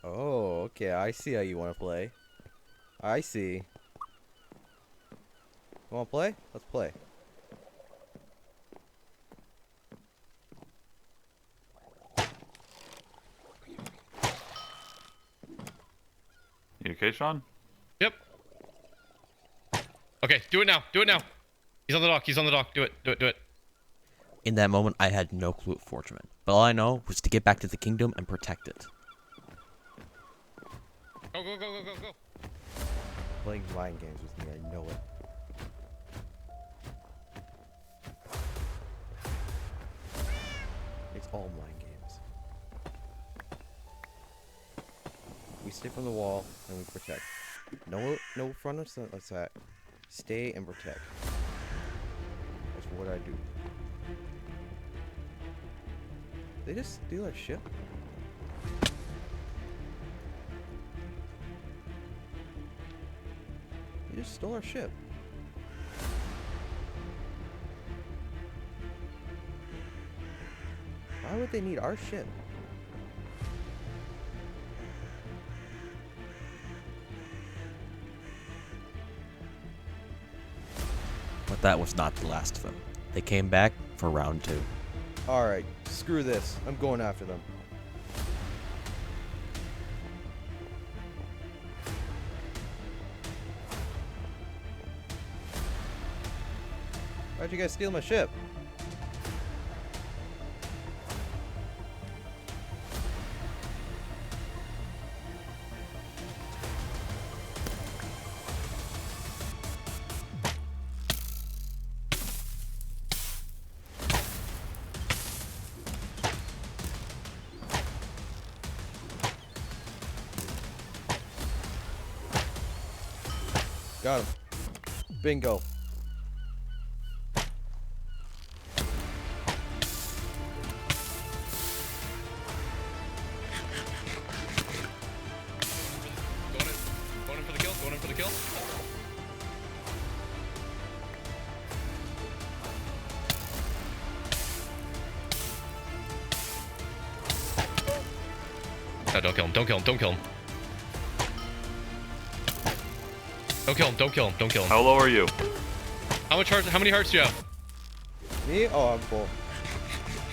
A: Oh, okay. I see how you want to play. I see. You want to play? Let's play.
H: You okay, Sean?
K: Yep. Okay, do it now. Do it now. He's on the dock. He's on the dock. Do it. Do it. Do it.
A: In that moment, I had no clue what Forge meant. But all I know was to get back to the kingdom and protect it.
K: Go, go, go, go, go, go.
A: Playing mind games with me, I know it. It's all mind games. We stay from the wall and we protect. No front of attack. Stay and protect. That's what I do. They just steal our ship? You just stole our ship. Why would they need our ship? But that was not the last of them. They came back for round 2. Alright, screw this. I'm going after them. Why'd you guys steal my ship? Got him. Bingo.
K: Going in for the kill. Going in for the kill. No, don't kill him. Don't kill him. Don't kill him. Don't kill him. Don't kill him. Don't kill him.
H: How low are you?
K: How much hearts? How many hearts do you have?
A: Me? Oh, I'm full.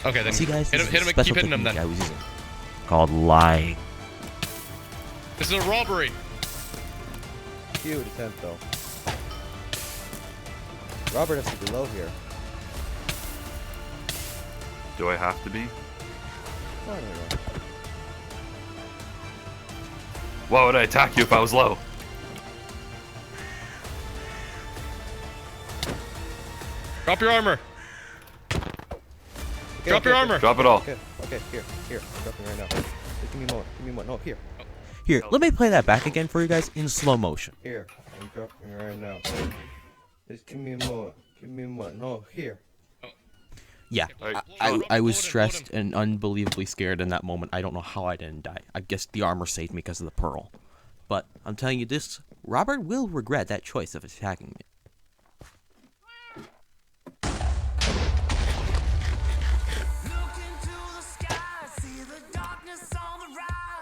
K: Okay, then
A: See, guys,
K: hit
A: this
K: him.
A: is a
K: Keep
A: special
K: hitting him
A: technique
K: then.
A: I was using called lying.
K: This is a robbery.
A: Cute attempt, though. Robert has to be low here.
H: Do I have to be?
A: I don't know.
H: Why would I attack you if I was low?
K: Drop your armor.
A: Okay,
K: Drop your armor.
H: Drop it all.
A: Okay, here. I'm dropping right now. Just give me more. No, here. Here, let me play that back again for you guys in slow motion. Here, I'm dropping right now. Just give me more. No, here. Yeah, I was stressed and unbelievably scared in that moment. I don't know how I didn't die. I guess the armor saved me because of the pearl. But I'm telling you this, Robert will regret that choice of attacking me.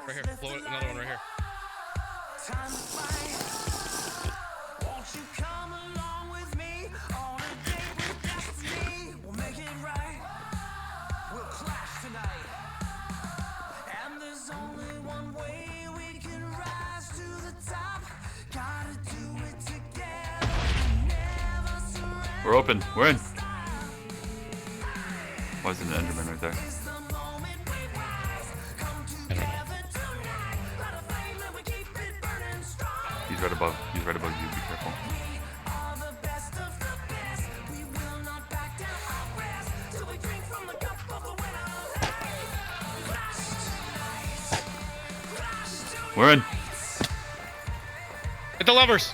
K: Right here. Blow it. Another one right here.
H: We're open. We're in. Why is there an Enderman right there? He's right above. He's right above you. Be careful. We're in.
K: Hit the levers.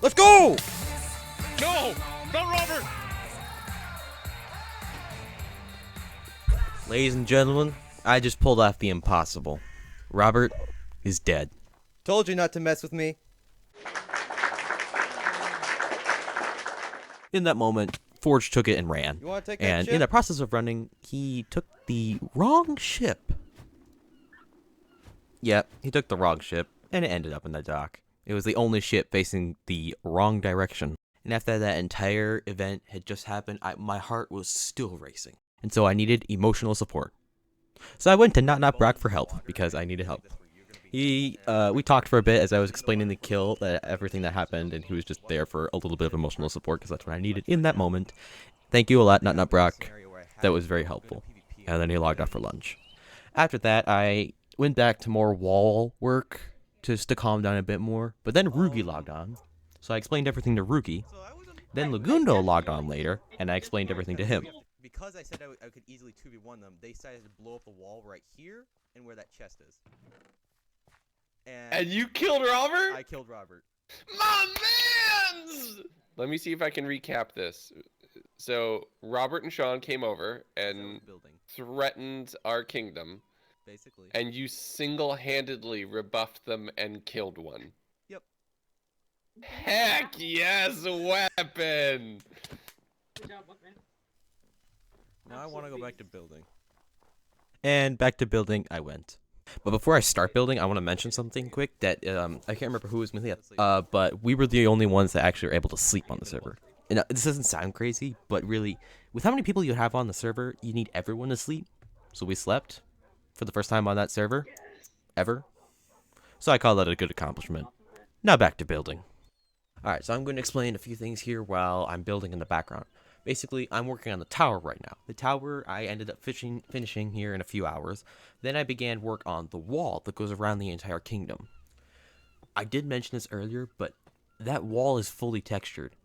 A: Let's go!
K: No! Not Robert!
A: Ladies and gentlemen, I just pulled off the impossible. Robert is dead. Told you not to mess with me. In that moment, Forge took it and ran.
L: You wanna take that
A: And
L: ship?
A: in the process of running, he took the wrong ship. Yep, he took the wrong ship, and it ended up in the dock. It was the only ship facing the wrong direction. And after that entire event had just happened, my heart was still racing. And so I needed emotional support. So I went to Not Brock for help, because I needed help. We talked for a bit as I was explaining the kill, that everything that happened, and he was just there for a little bit of emotional support, because that's what I needed in that moment. Thank you a lot, Not Brock. That was very helpful. And then he logged off for lunch. After that, I went back to more wall work, just to calm down a bit more. But then Rugi logged on, so I explained everything to Rugi. Then Legundo logged on later, and I explained everything to him.
L: Because I said I could easily 2v1 them, they decided to blow up the wall right here and where that chest is.
F: And you killed Robert?
L: I killed Robert.
F: My mans! Let me see if I can recap this. So, Robert and Sean came over and threatened our kingdom.
L: Basically.
F: And you single-handedly rebuffed them and killed one.
L: Yep.
F: Heck yes, weapon!
M: Good job, Weapon.
A: Now I want to go back to building. And back to building I went. But before I start building, I want to mention something quick that I can't remember who was with me. But we were the only ones that actually were able to sleep on the server. And this doesn't sound crazy, but really, with how many people you have on the server, you need everyone to sleep. So we slept for the first time on that server ever. So I call that a good accomplishment. Now back to building. Alright, so I'm going to explain a few things here while I'm building in the background. Basically, I'm working on the tower right now. The tower, I ended up finishing here in a few hours. Then I began work on the wall that goes around the entire kingdom. I did mention this earlier, but that wall is fully textured.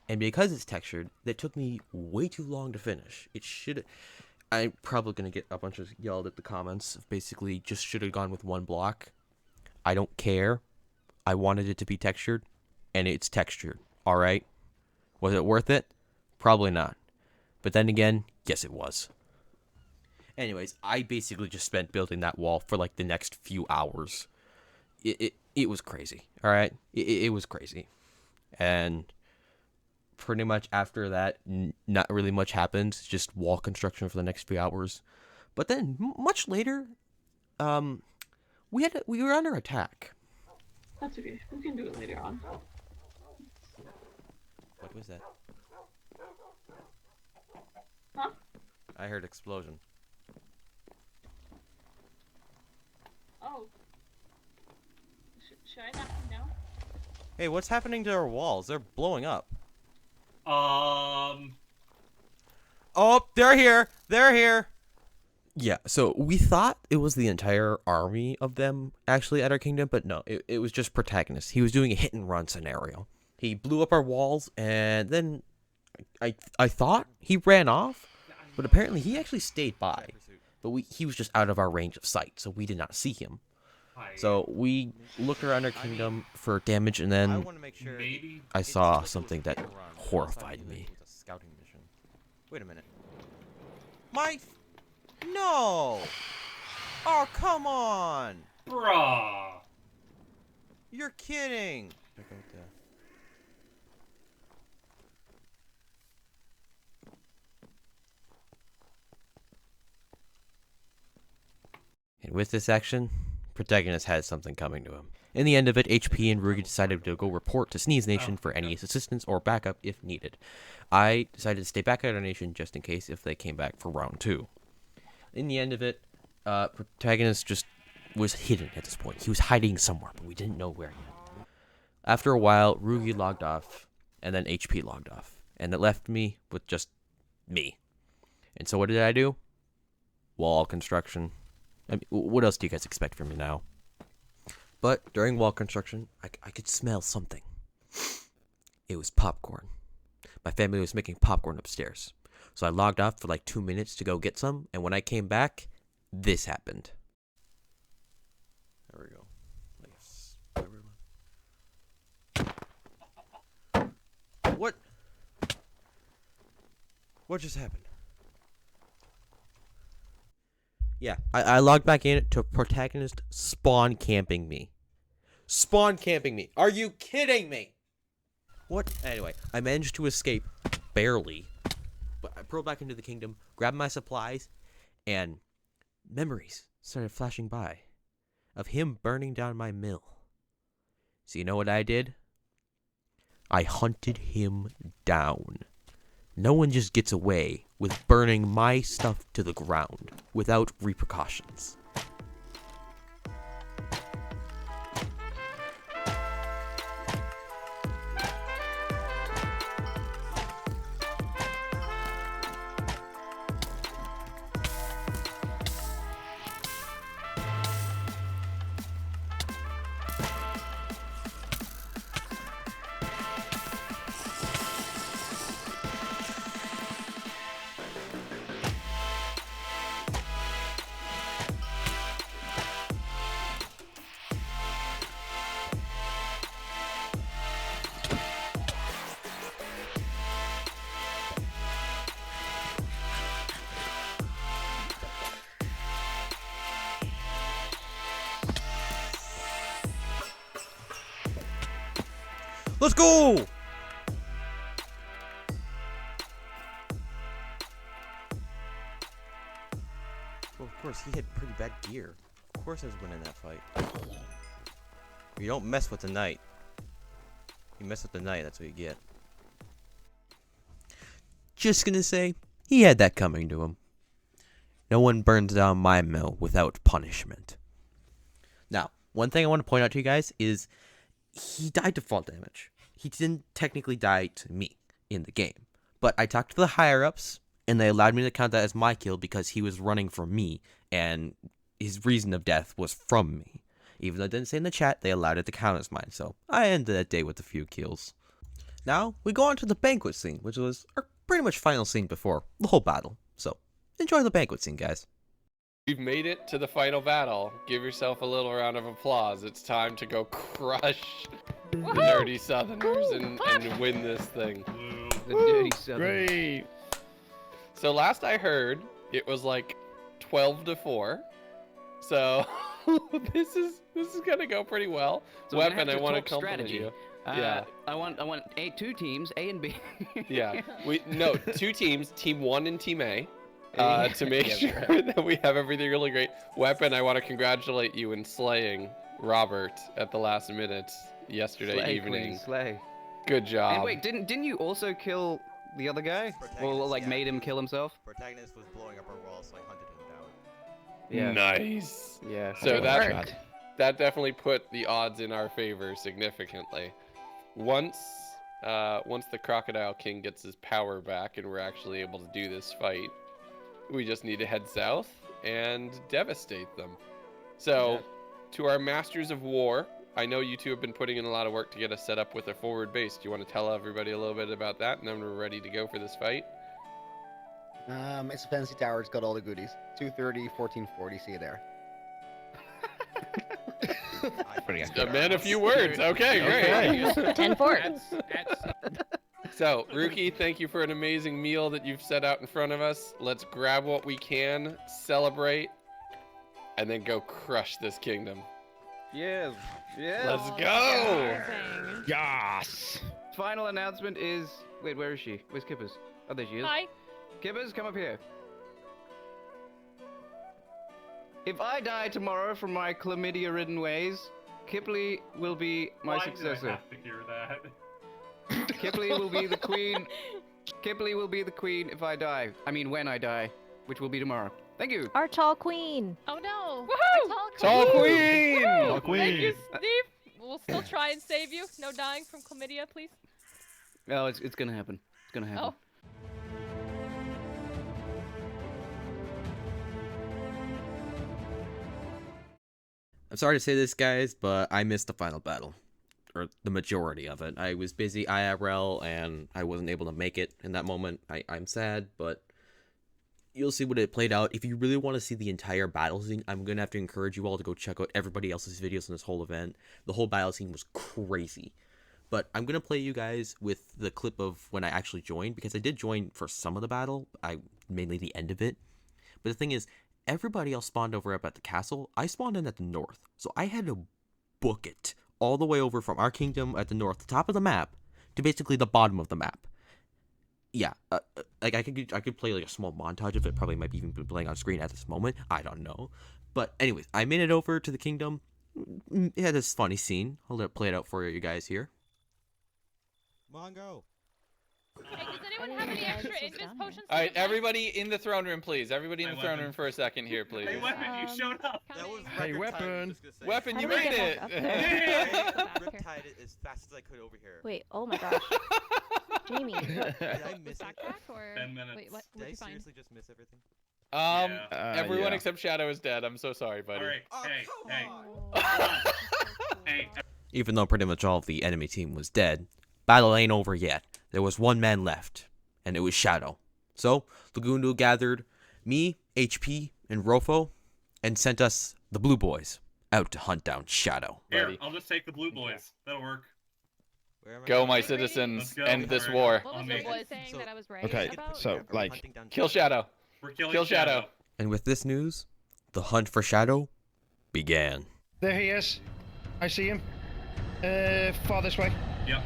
A: And because it's textured, that took me way too long to finish. I'm probably going to get a bunch of yelled at the comments. Basically, just should have gone with one block. I don't care. I wanted it to be textured, and it's textured. Alright? Was it worth it? Probably not. But then again, yes it was. Anyways, I basically just spent building that wall for like the next few hours. It was crazy. Alright? It was crazy. And pretty much after that, not really much happened. Just wall construction for the next few hours. But then, much later, we were under attack.
M: That's okay. We can do it later on.
A: What was that?
M: Huh?
A: I heard explosion.
M: Oh. Should I not know?
A: Hey, what's happening to our walls? They're blowing up. Oh, they're here! They're here! Yeah, so we thought it was the entire army of them actually at our kingdom, but no, it was just protagonists. He was doing a hit and run scenario. He blew up our walls, and then I thought he ran off, but apparently he actually stayed by. But he was just out of our range of sight, so we did not see him. So we looked around our kingdom for damage, and then I saw something that horrified me.
L: Scouting mission. Wait a minute. No! Oh, come on!
C: Bruh!
L: You're kidding! Check out that.
A: And with this action, protagonist had something coming to him. In the end of it, HP and Rugi decided to go report to Sneeze Nation for any assistance or backup if needed. I decided to stay back at our nation just in case if they came back for round 2. In the end of it, protagonist just was hidden at this point. He was hiding somewhere, but we didn't know where yet. After a while, Rugi logged off, and then HP logged off. And it left me with just me. And so what did I do? Wall construction. I mean, what else do you guys expect from me now? But during wall construction, I could smell something. It was popcorn. My family was making popcorn upstairs. So I logged off for like 2 minutes to go get some, and when I came back, this happened. There we go. What? What just happened? Yeah, I logged back in to protagonist spawn camping me. Spawn camping me. Are you kidding me? What? Anyway, I managed to escape, barely. But I pulled back into the kingdom, grabbed my supplies, and memories started flashing by of him burning down my mill. So you know what I did? I hunted him down. No one just gets away with burning my stuff to the ground without repercussions. Let's go! Well, of course, he had pretty bad gear. Of course I was winning that fight. You don't mess with the knight. You mess with the knight, that's what you get. Just gonna say, he had that coming to him. No one burns down my mill without punishment. Now, one thing I want to point out to you guys is he died to fall damage. He didn't technically die to me in the game. But I talked to the higher-ups, and they allowed me to count that as my kill because he was running from me, and his reason of death was from me. Even though it didn't say in the chat, they allowed it to count as mine, so I ended that day with a few kills. Now, we go on to the banquet scene, which was our pretty much final scene before the whole battle. So, enjoy the banquet scene, guys.
F: We've made it to the final battle. Give yourself a little round of applause. It's time to go crush the Dirty Southerners and win this thing.
I: The Dirty Southerners.
B: Great.
F: So last I heard, it was like 12-4. So this is gonna go pretty well.
J: So we're gonna
F: Weapon,
J: have
F: I
J: to
F: want to
J: talk
F: compliment
J: strategy.
F: you. Yeah.
J: I want two teams, A and B.
F: Yeah. Two teams, Team 1 and Team A. To make
J: Yeah,
F: sure
J: right.
F: that we have everything really great. Weapon, I want to congratulate you in slaying Robert at the last minute yesterday
J: Slay,
F: evening.
J: Queen, slay.
F: Good job.
J: And wait, didn't you also kill the other guy? Or like
L: yeah.
J: made him kill himself?
L: Protagonist was blowing up our walls, so I hunted him down.
J: Yeah.
F: Nice.
J: Yeah.
F: So
J: it
F: that
J: worked.
F: definitely put the odds in our favor significantly. Once the Crocodile King gets his power back and we're actually able to do this fight, we just need to head south and devastate them. So, to our Masters of War, I know you two have been putting in a lot of work to get us set up with a forward base. Do you want to tell everybody a little bit about that, and then we're ready to go for this fight?
G: It's a fancy tower. It's got all the goodies. 230, 1440. See you there.
F: A man of few words. Okay, great.
N: 10 forts.
F: So, Ruki, thank you for an amazing meal that you've set out in front of us. Let's grab what we can, celebrate, and then go crush this kingdom.
J: Yes. Yes.
F: Let's go!
J: Yes. Final announcement is. Wait, where is she? Where's Kippers? Oh, there she is.
N: Hi.
J: Kippers, come up here. If I die tomorrow from my chlamydia-ridden ways, Kipley will be my
C: Why
J: successor.
C: do I have to hear that?
J: Kipley will be the queen. Kipley will be the queen if I die. I mean, when I die, which will be tomorrow. Thank you.
O: Our tall queen.
N: Oh no!
O: Woohoo!
F: Tall queen!
N: Woo!
F: Tall queen!
N: Thank you, Steve. We'll still try and save you. No dying from chlamydia, please.
J: Oh, it's gonna happen. It's gonna happen.
N: Oh.
A: I'm sorry to say this, guys, but I missed the final battle. Or the majority of it. I was busy IRL, and I wasn't able to make it in that moment. I'm sad, but you'll see what it played out. If you really want to see the entire battle scene, I'm going to have to encourage you all to go check out everybody else's videos on this whole event. The whole battle scene was crazy. But I'm going to play you guys with the clip of when I actually joined, because I did join for some of the battle, mainly the end of it. But the thing is, everybody else spawned over up at the castle. I spawned in at the north, so I had to book it all the way over from our kingdom at the north, the top of the map, to basically the bottom of the map. Yeah, like I could play like a small montage of it. Probably might even be playing on screen at this moment. I don't know. But anyways, I made it over to the kingdom. It had this funny scene. I'll play it out for you guys here.
L: Mongo.
N: Hey, does anyone have any extra invis potions?
F: All right, everybody in the throne room, please. Everybody in the throne room for a second here, please.
C: Hey, Weapon, you showed up.
L: That was
K: Hey,
L: record time,
K: Weapon.
L: just gonna say.
F: Weapon,
O: How
F: you
O: do we
F: made
O: get
F: it.
O: back up there?
L: Riptide it as fast as I could over here.
O: Wait, oh my gosh. Jamie.
L: Did I miss it?
N: Backpack or
C: 10 minutes.
N: wait, what?
L: Did
N: What'd
L: I
N: you find?
L: seriously just miss everything?
F: Everyone
K: yeah.
F: except Shadow is dead. I'm so sorry, buddy.
C: All right,
L: Oh,
C: hey,
L: come
C: hey.
L: on.
C: Hey,
A: Even though pretty much all of the enemy team was dead, battle ain't over yet. There was one man left, and it was Shadow. So, Legundo gathered me, HP, and Rofo, and sent us, the Blue Boys, out to hunt down Shadow.
C: here,
F: buddy.
C: I'll just take the blue boys. That'll work.
L: Where am I
F: Go,
L: going?
F: my
C: Let's
F: citizens.
C: go.
F: End this
C: Alright.
F: war.
N: What
C: On
N: was
C: me.
N: the boys saying that I was right
K: Okay,
N: about?
K: so,
L: Are we
K: like-
L: hunting down
F: Kill Shadow.
C: We're killing
F: Kill Shadow.
A: And with this news, the hunt for Shadow began.
K: There he is. I see him. Far this way.
C: Yep.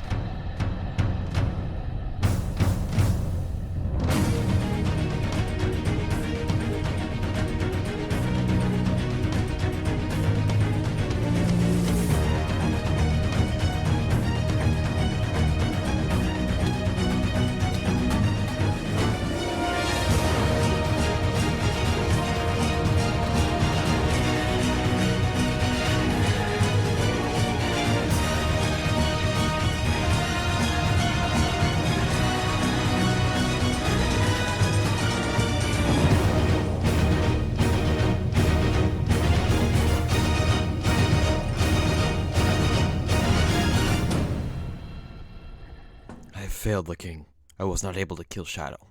A: I failed the king. I was not able to kill Shadow.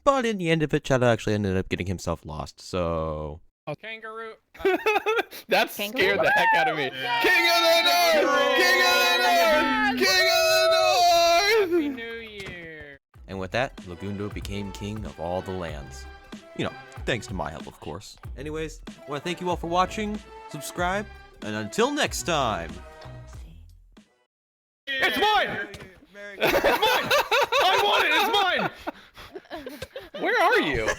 A: But in the end of it, Shadow actually ended up getting himself lost, so...
I: Kangaroo.
F: That
O: Kangaroo?
F: scared the heck out of me.
C: Yeah.
F: King of the North! King of the North! King of the
I: Happy
F: North!
I: New Year.
A: And with that, Legundo became king of all the lands. You know, thanks to my help, of course. Anyways, I want to thank you all for watching, subscribe, and until next time!
K: It's mine!
L: Merry
K: It's mine! I want it! It's mine!
F: Where are you?